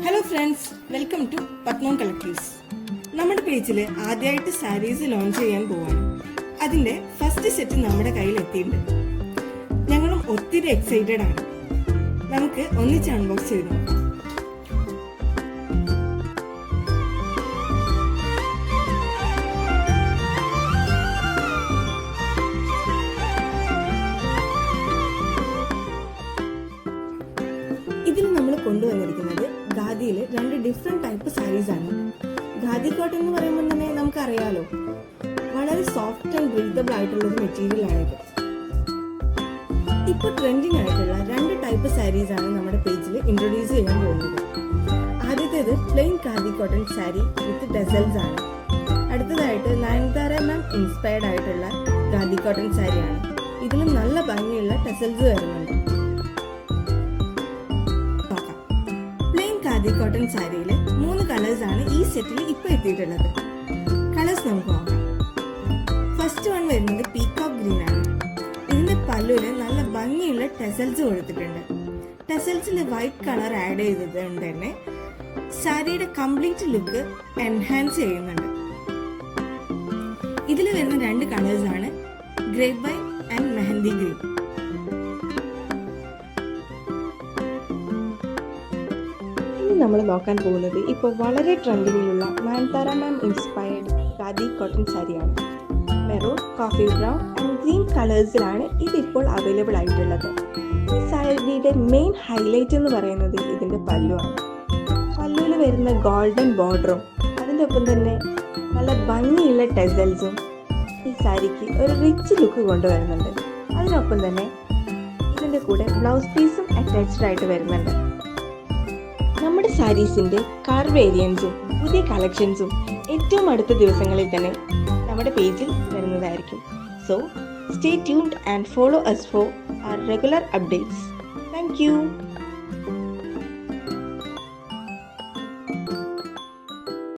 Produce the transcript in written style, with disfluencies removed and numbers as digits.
Hello friends, welcome to Padmam collectives. നമ്മുടെ പേജിൽ ആദ്യമായിട്ട് സാരീസ് ലോഞ്ച് ചെയ്യാൻ പോവാണ്. അതിന്റെ ഫസ്റ്റ് സെറ്റ് നമ്മുടെ കയ്യിൽ എത്തിയിട്ടുണ്ട്. ഞങ്ങളും ഒത്തിരി എക്സൈറ്റഡ് ആണ്. നമുക്ക് ഒന്നിച്ച് അൺബോക്സ് ചെയ്ത് നോക്കാം. ഇതിൽ നമ്മൾ കൊണ്ടുവന്നിരിക്കുന്നത് ഖാദിയിലെ 2 ഡിഫറെന്റ് ടൈപ്പ് സാരീസ് ആണ്. ഖാദി കോട്ടൺ എന്ന് പറയുമ്പോൾ തന്നെ നമുക്കറിയാലോ, വളരെ സോഫ്റ്റ് ആൻഡ് ബ്രീതബിൾ ആയിട്ടുള്ള ഒരു മെറ്റീരിയൽ ആണിത്. ഇപ്പോൾ ട്രെൻഡിങ് ആയിട്ടുള്ള 2 ടൈപ്പ് സാരീസ് ആണ് നമ്മുടെ പേജിൽ ഇൻട്രൊഡ്യൂസ് ചെയ്യാൻ പോകുന്നത്. ആദ്യത്തേത് പ്ലെയിൻ ഖാദി കോട്ടൺ സാരി വിത്ത് ടെസൽസ് ആണ്. അടുത്തതായിട്ട് നയൻതാര മാം ഇൻസ്പയർഡ് ആയിട്ടുള്ള ഖാദി കോട്ടൺ സാരിയാണ്. ഇതിലും നല്ല ഭംഗിയുള്ള ടെസൽസ് വരുന്നുണ്ട്. ഖാദി കോട്ടൺ സാരിയിലെ 3 കളേഴ്സ് ആണ് ഈ സെറ്റിൽ ഇപ്പോൾ എത്തിയിട്ടുള്ളത്. കളേഴ്സ് നമുക്ക് നോക്കാം. ഫസ്റ്റ് വൺ വരുന്നത് പീകോക്ക് ഗ്രീൻ ആണ്. ഇതിന്റെ പല്ലുവില് നല്ല ഭംഗിയുള്ള ടെസൽസ് കൊടുത്തിട്ടുണ്ട്. ടെസൽസിൽ വൈറ്റ് കളർ ആഡ് ചെയ്തത് കൊണ്ട് തന്നെ സാരിയുടെ കംപ്ലീറ്റ് ലുക്ക് എൻഹാൻസ് ചെയ്യുന്നുണ്ട്. ഇതിൽ വരുന്ന 2 കളേഴ്സ് ആണ് grape wine and mehndi green. നമ്മൾ നോക്കാൻ പോകുന്നത് ഇപ്പോൾ വളരെ ട്രെൻഡിങ്ങിലുള്ള Nayanthara ma'am inspired khadi cotton സാരിയാണ്. Maroon, coffee brown and green കളേഴ്സിലാണ് ഇതിപ്പോൾ അവൈലബിൾ ആയിട്ടുള്ളത്. ഈ സാരിയുടെ മെയിൻ ഹൈലൈറ്റ് എന്ന് പറയുന്നത് ഇതിൻ്റെ പല്ലുവാണ്. പല്ലുവിൽ വരുന്ന ഗോൾഡൻ ബോർഡറും അതിൻ്റെ ഒപ്പം തന്നെ നല്ല ഭംഗിയുള്ള ടെസൽസും ഈ സാരിക്ക് ഒരു റിച്ച് ലുക്ക് കൊണ്ടുവരുന്നുണ്ട്. അതിനൊപ്പം തന്നെ ഇതിൻ്റെ കൂടെ ബ്ലൗസ് പീസും അറ്റാച്ച്ഡ് ആയിട്ട് വരുന്നുണ്ട്. നമ്മുടെ സാരീസിൻ്റെ കളർ വേരിയൻസും പുതിയ കളക്ഷൻസും ഏറ്റവും അടുത്ത ദിവസങ്ങളിൽ തന്നെ നമ്മുടെ പേജിൽ വരുന്നതായിരിക്കും. So stay tuned and follow us for our regular updates. Thank you.